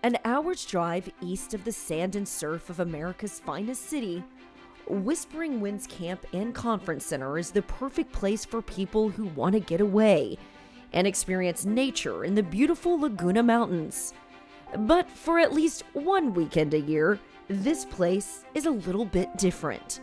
An hour's drive east of the sand and surf of America's finest city, Whispering Winds Camp and Conference Center is the perfect place for people who want to get away and experience nature in the beautiful Laguna Mountains. But for at least one weekend a year, this place is a little bit different.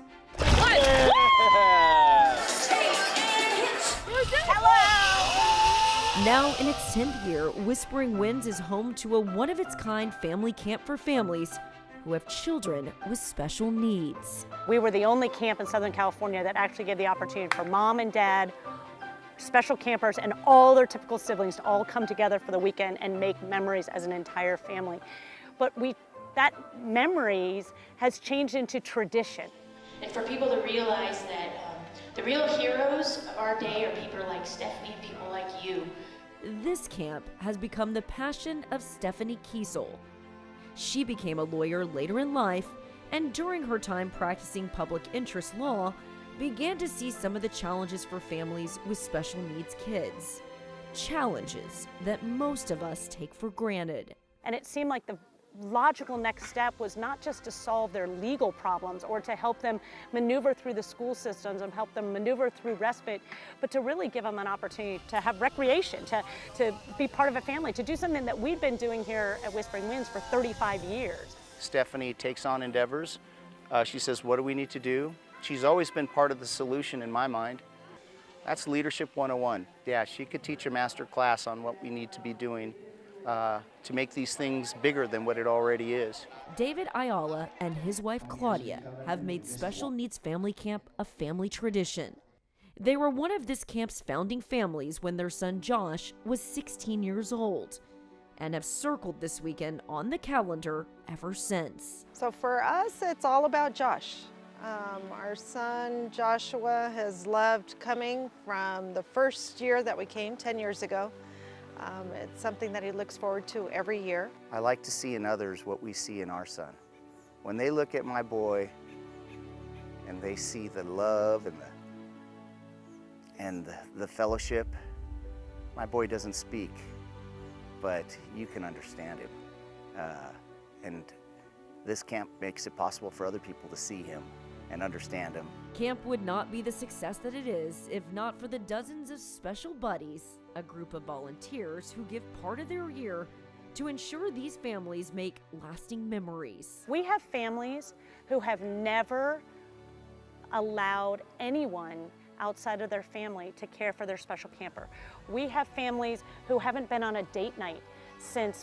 Now in its 10th year, Whispering Winds is home to a one-of-its-kind family camp for families who have children with special needs. We were the only camp in Southern California that actually gave the opportunity for mom and dad, special campers, and all their typical siblings to all come together for the weekend and make memories as an entire family. But that memories has changed into tradition. And for people to realize that the real heroes of our day are people like Stephanie and people like you. This camp has become the passion of Stephanie Kiesel. She became a lawyer later in life, and during her time practicing public interest law, began to see some of the challenges for families with special needs kids. Challenges that most of us take for granted. And it seemed like the logical next step was not just to solve their legal problems or to help them maneuver through the school systems and help them maneuver through respite, but to really give them an opportunity to have recreation, to be part of a family, to do something that we've been doing here at Whispering Winds for 35 years. Stephanie takes on endeavors. She says, what do we need to do? She's always been part of the solution in my mind. That's Leadership 101. Yeah, she could teach a master class on what we need to be doing to make these things bigger than what it already is. David Ayala and his wife Claudia have made Special Needs Family Camp a family tradition. They were one of this camp's founding families when their son Josh was 16 years old, and have circled this weekend on the calendar ever since. So for us, it's all about Josh. Our son Joshua has loved coming from the first year that we came 10 years ago. It's something that he looks forward to every year. I like to see in others what we see in our son. When they look at my boy and they see the love and the fellowship, my boy doesn't speak, but you can understand him. And this camp makes it possible for other people to see him and understand him. Camp would not be the success that it is if not for the dozens of special buddies, a group of volunteers who give part of their year to ensure these families make lasting memories. We have families who have never allowed anyone outside of their family to care for their special camper. We have families who haven't been on a date night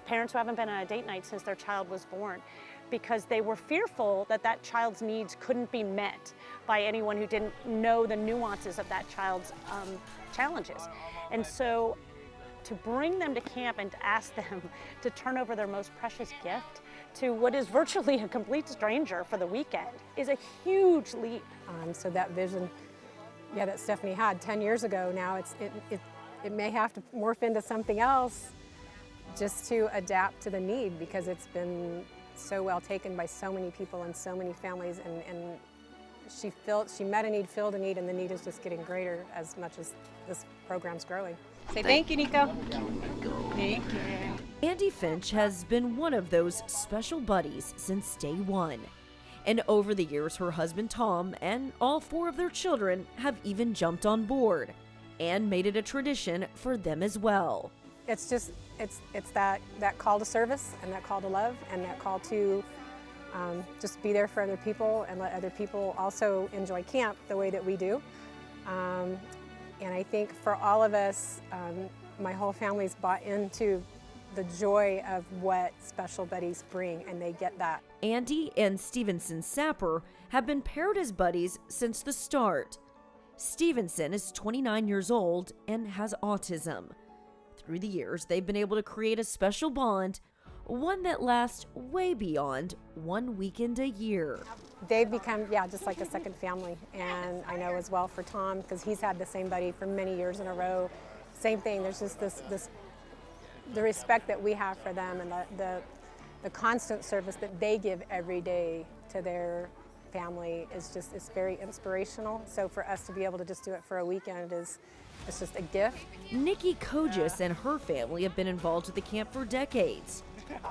parents who haven't been on a date night since their child was born, because they were fearful that that child's needs couldn't be met by anyone who didn't know the nuances of that child's challenges. And so to bring them to camp and to ask them to turn over their most precious gift to what is virtually a complete stranger for the weekend is a huge leap. So that vision, that Stephanie had 10 years ago, now it may have to morph into something else just to adapt to the need, because it's been so well taken by so many people and so many families, and she met a need, filled a need, and the need is just getting greater as much as this program's growing. Say thank you, Nico. Thank you. Andy Finch has been one of those special buddies since day one. And over the years, her husband Tom and all 4 of their children have even jumped on board and made it a tradition for them as well. It's just, it's that call to service and that call to love and that call to just be there for other people and let other people also enjoy camp the way that we do. And I think for all of us, my whole family's bought into the joy of what special buddies bring, and they get that. Andy and Stevenson Sapper have been paired as buddies since the start. Stevenson is 29 years old and has autism. Through the years, they've been able to create a special bond, one that lasts way beyond one weekend a year. They've become, just like a second family. And I know as well for Tom, because he's had the same buddy for many years in a row. Same thing, there's just the respect that we have for them and the constant service that they give every day to their family is very inspirational. So for us to be able to just do it for a weekend it's just a gift. Nikki Kogis and her family have been involved with the camp for decades.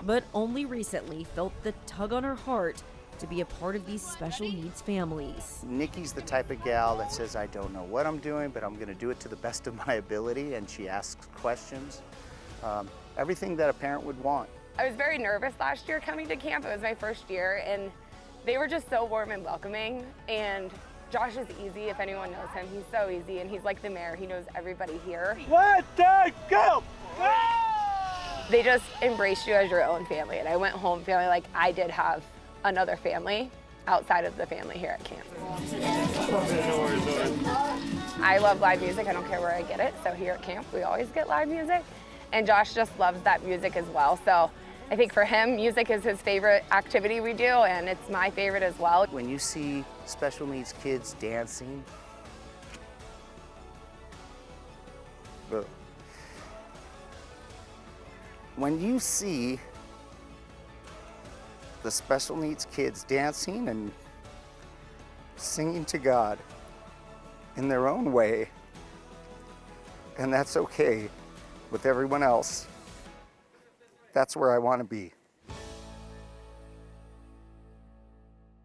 but only recently felt the tug on her heart to be a part of these special needs families. Nikki's the type of gal that says, I don't know what I'm doing, but I'm going to do it to the best of my ability, and she asks questions. Everything that a parent would want. I was very nervous last year coming to camp. It was my first year, and they were just so warm and welcoming. And Josh is easy. If anyone knows him, he's so easy, and he's like the mayor. He knows everybody here. 1, 2, go! They just embrace you as your own family, and I went home feeling like I did have another family outside of the family here at camp. I love live music. I don't care where I get it. So here at camp, we always get live music. And Josh just loves that music as well. So I think for him, music is his favorite activity we do, and it's my favorite as well. When you see special needs kids dancing, when you see the special needs kids dancing and singing to God in their own way, and that's okay with everyone else, that's where I want to be.